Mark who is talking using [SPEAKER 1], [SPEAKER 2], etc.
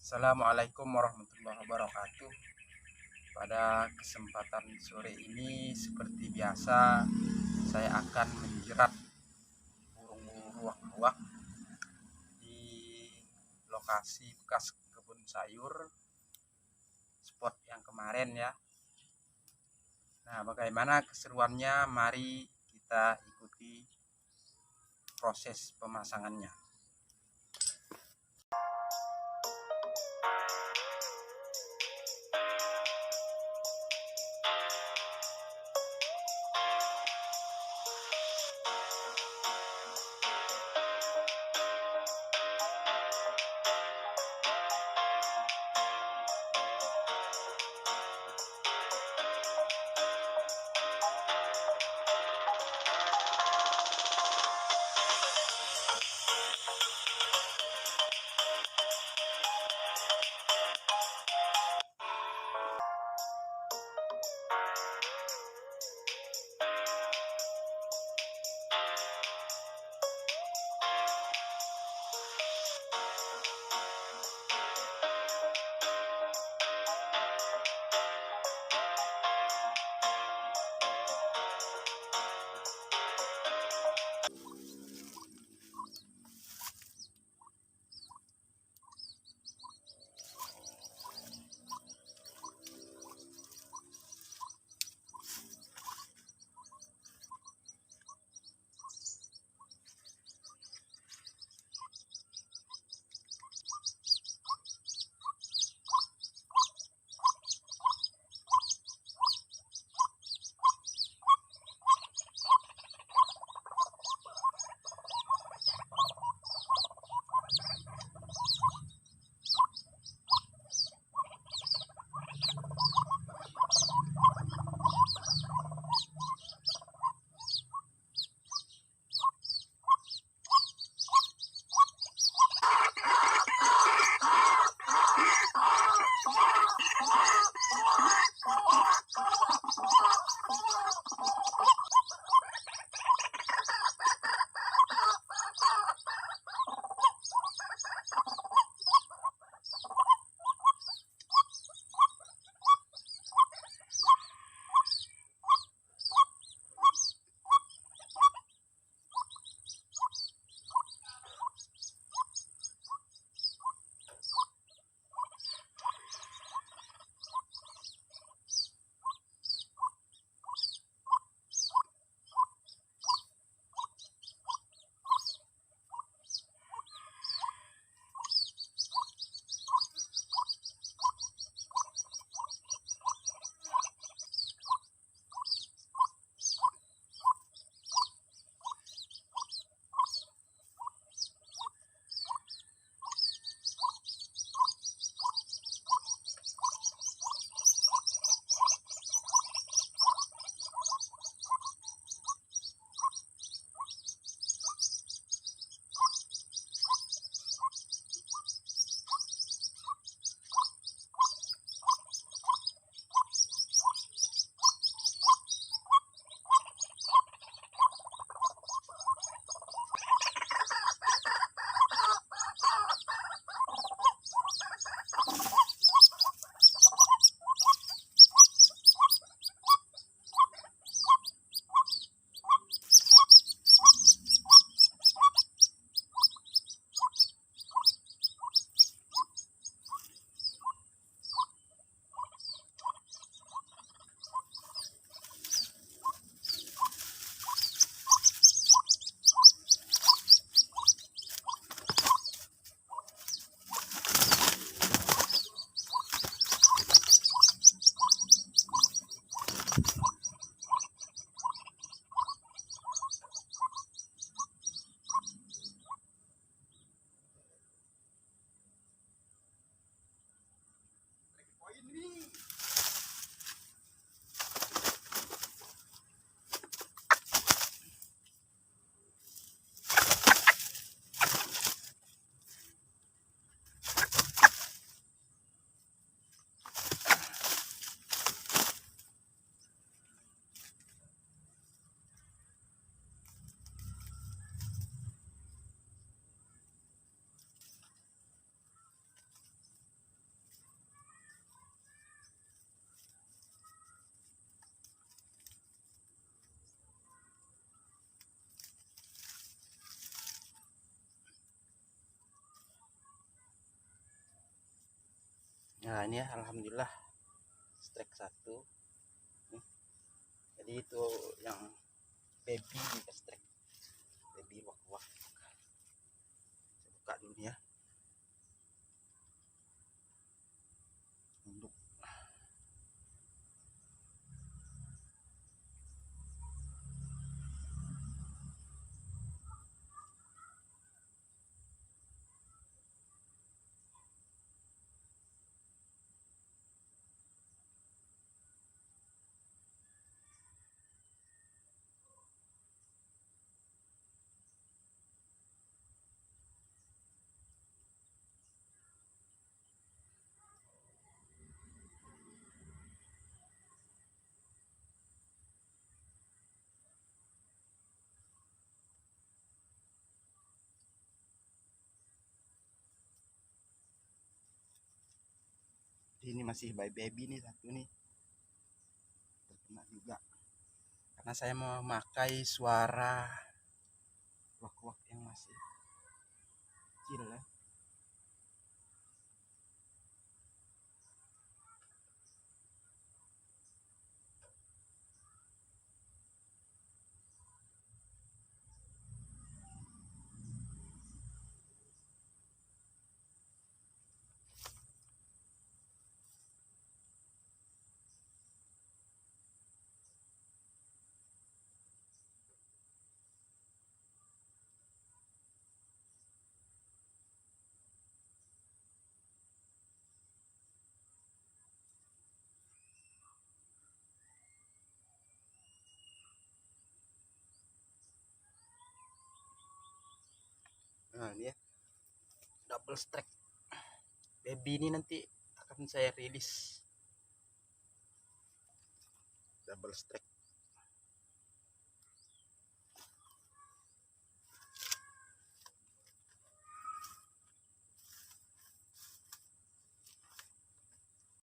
[SPEAKER 1] Assalamualaikum warahmatullahi wabarakatuh. Pada kesempatan sore ini, seperti biasa, saya akan menjerat burung-burung luwak-luwak di lokasi bekas kebun sayur, spot yang kemarin ya. Nah, bagaimana keseruannya? Mari kita ikuti proses pemasangannya. Nah ini ya, alhamdulillah strike satu nih. Jadi itu yang baby nih strike baby wak-wak. Saya buka dulu ya untuk ini masih by baby nih satu nih terkena juga karena saya memakai suara wak-wak yang masih kecil ya. Nah ini ya double strike baby ini nanti akan saya rilis double strike.